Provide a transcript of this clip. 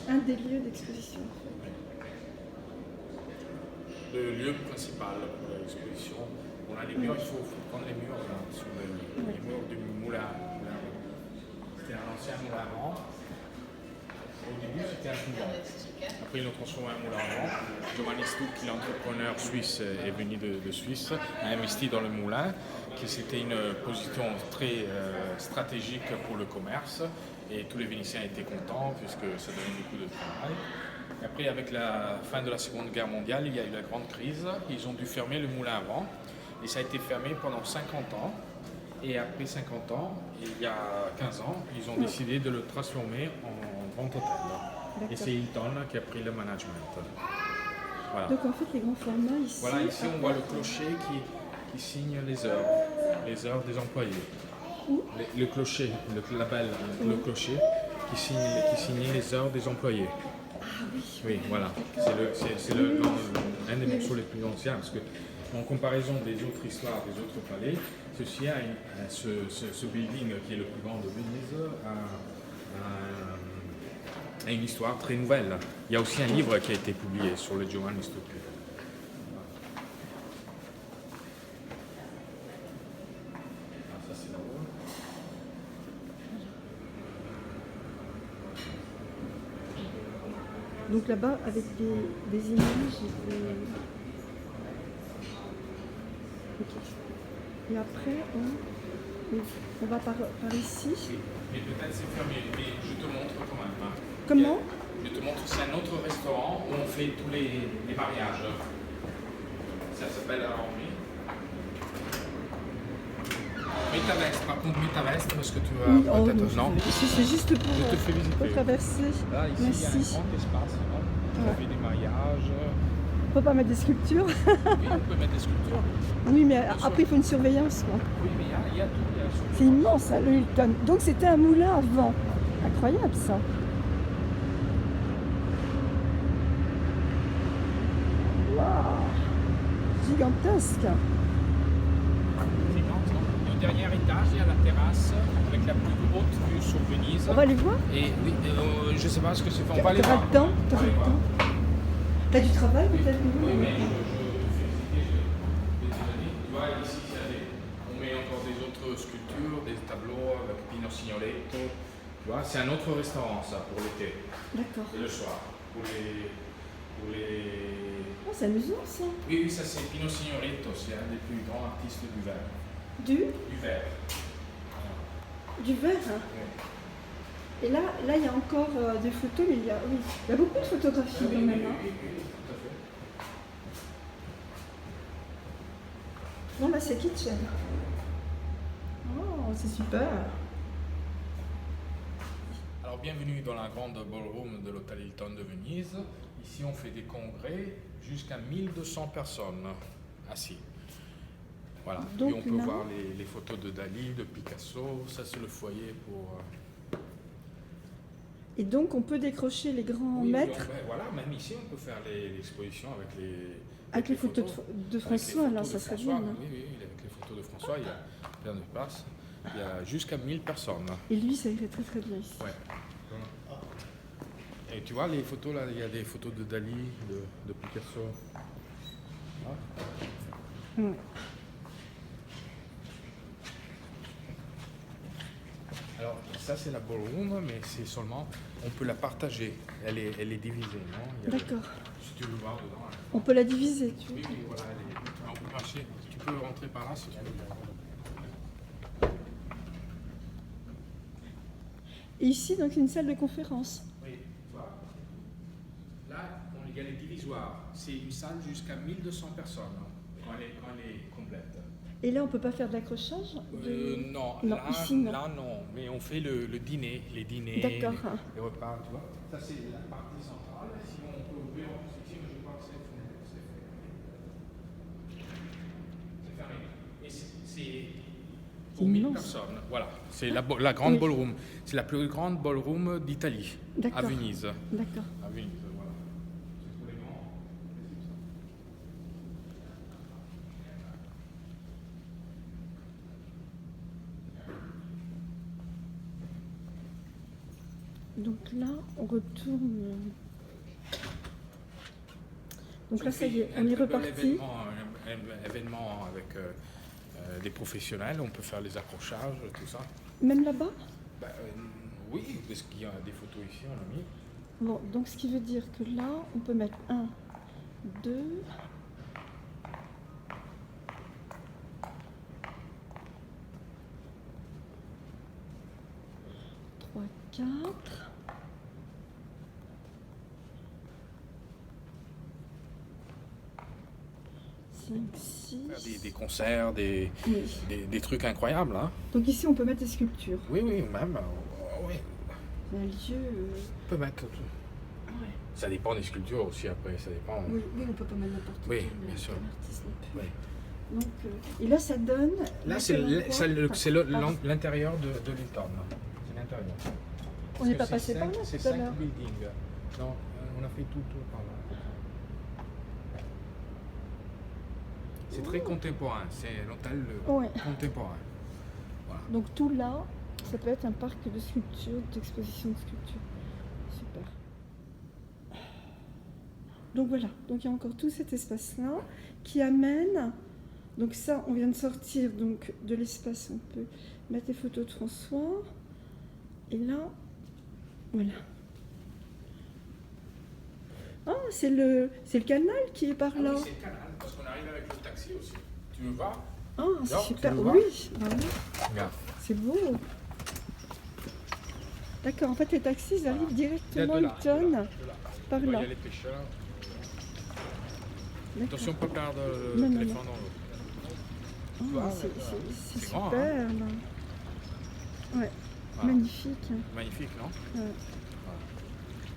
Un des lieux d'exposition. Le lieu principal pour l'exposition. On a les murs, il faut prendre les murs là, sur les murs du moulin. C'était un ancien moulin à vent. Au début, c'était un couvent. Après, ils l'ont transformé en moulin à vent. Giovanni Stucchi, l'entrepreneur suisse, est venu de Suisse, a investi dans le moulin, qui c'était une position très stratégique pour le commerce. Et tous les Vénitiens étaient contents, puisque ça donnait beaucoup de travail. Et après, avec la fin de la Seconde Guerre mondiale, il y a eu la grande crise. Ils ont dû fermer le moulin à vent. Et ça a été fermé pendant 50 ans. Et après 50 ans, il y a 15 ans, ils ont décidé de le transformer en grand hôtel. Et c'est Hilton qui a pris le management. Voilà. Donc en fait, les grands formats ici. Voilà, ici on voit le clocher qui signe les heures des employés. Le clocher, le label, le clocher qui signait les heures des employés. Ah oui. Oui, voilà. C'est un des morceaux les plus anciens parce que, en comparaison des autres histoires, des autres palais, ceci a ce building qui est le plus grand de Venise a une histoire très nouvelle. Il y a aussi un livre qui a été publié sur le Giovanni Stucchi. Ça c'est là-haut. Donc là-bas, avec des images et des... Ok. Et après, on va par ici. Oui, mais peut-être c'est fermé, mais je te montre quand même. Hein. Comment? Je te montre, c'est un autre restaurant où on fait tous les mariages. Ça s'appelle Arami. Mets ta veste, par contre, mets ta veste parce que tu vas Oui, peut-être. Non, ici c'est juste pour je te fais visiter. traverser. Là, ici, Merci. il y a un grand espace. On fait des mariages. On peut pas mettre des sculptures. Oui, on peut mettre des sculptures. Oui, mais après il faut une surveillance, quoi. Oui, mais il y a tout. C'est immense, hein, le Hilton. Donc c'était un moulin à vent. Incroyable, ça. Waouh, gigantesque. Au dernier étage, il y a la terrasse avec la plus haute vue sur Venise. On va aller voir. Et oui, je sais pas ce que c'est. On va aller T'auras voir. le temps, On va aller voir. T'as du travail peut-être? Oui, mais je fais visiter des années. Tu vois, ici, on met encore des autres sculptures, des tableaux avec Pino Signoretto. Tu vois, c'est un autre restaurant, ça, pour l'été. D'accord. Et le soir. Pour les... Oh, c'est amusant, ça. Oui, ça c'est Pino Signoretto, c'est un des plus grands artistes du verre. Du verre. verre. Hein. Oui. Et là, il y a encore des photos, mais il y a beaucoup de photographies quand même. Hein. Oui, tout à fait. Non, bah c'est kitchen. Oh, c'est super. Alors, bienvenue dans la grande ballroom de l'hôtel Hilton de Venise. Ici, on fait des congrès jusqu'à 1200 personnes assis. Voilà. Donc, et on peut voir les photos de Dali, de Picasso. Ça, c'est le foyer pour... Et donc, on peut décrocher les grands maîtres. Voilà, même ici, on peut faire l'exposition avec les photos de François, là, ça serait bien. Hein. Oui, avec les photos de François, il y a plein de places. Il y a jusqu'à 1000 personnes. Et lui, ça irait très très bien ici. Ouais. Et tu vois les photos là, il y a des photos de Dali, de Picasso. Ah. Ouais. Alors ça c'est la ballroom, mais c'est seulement, on peut la partager. Elle est divisée, non? D'accord. Si tu veux voir dedans. On peut la diviser, tu vois. Oui, voilà, on peut marcher. Tu peux rentrer par là si tu veux. Et ici, donc, une salle de conférence. Oui, tu vois. Là, il y a les divisoires. C'est une salle jusqu'à 1200 personnes quand elle est complète. Et là, on peut pas faire de l'accrochage Non, non, là, ici, non. Là, non. Mais on fait le dîner, les dîners, D'accord. les repas, tu vois. Ça, c'est la partie centrale. Si on peut ouvrir en plus ici, mais je crois que c'est fermé. Et c'est pour 1000 personnes. Voilà, c'est la grande ballroom. C'est la plus grande ballroom d'Italie, à Venise. D'accord. À Venise, voilà. C'est pour les grands. Donc là, on retourne. Donc là, ça y est, on est reparti. Un événement avec des professionnels, on peut faire les accrochages, tout ça. Même là-bas? Bah, oui, parce qu'il y a des photos ici, on a mis. Bon, donc ce qui veut dire que là, on peut mettre 1, 2, 3, 4. 5, 6. Des concerts, des trucs incroyables. Hein. Donc ici, on peut mettre des sculptures. Oui, même. Oui. Un lieu. On peut mettre. Ouais. Ça dépend des sculptures aussi, après. Ça dépend. Oui, on peut pas mettre n'importe Oui, quel bien sûr. artiste non plus. Oui. Donc, et là, ça donne. Là, c'est l'intérieur de Linton. C'est l'intérieur. On n'est pas passé par là C'est tout à 5 l'heure. buildings. Non, on a fait tout par là. C'est très contemporain. C'est l'hôtel contemporain. Voilà. Donc tout là, ça peut être un parc de sculptures, d'exposition de sculptures. Super. Donc voilà, donc il y a encore tout cet espace-là qui amène. Donc ça, on vient de sortir donc de l'espace. On peut mettre les photos de François. Et là, voilà. Ah, c'est le canal qui est par là. Oui, c'est le canal, parce qu'on arrive avec le taxi aussi. Tu veux voir? Ah, c'est Non, super. tu veux voir? Oui, bah oui. Regarde. C'est beau. D'accord, en fait, les taxis ils arrivent directement à Hilton. Par Il là. y a les pêcheurs. D'accord. Attention, pas perdre Non, le non, téléphone dans l'eau. Ah, vois, c'est c'est grand, super. Ouais, Voilà. magnifique. Magnifique, non? Ouais.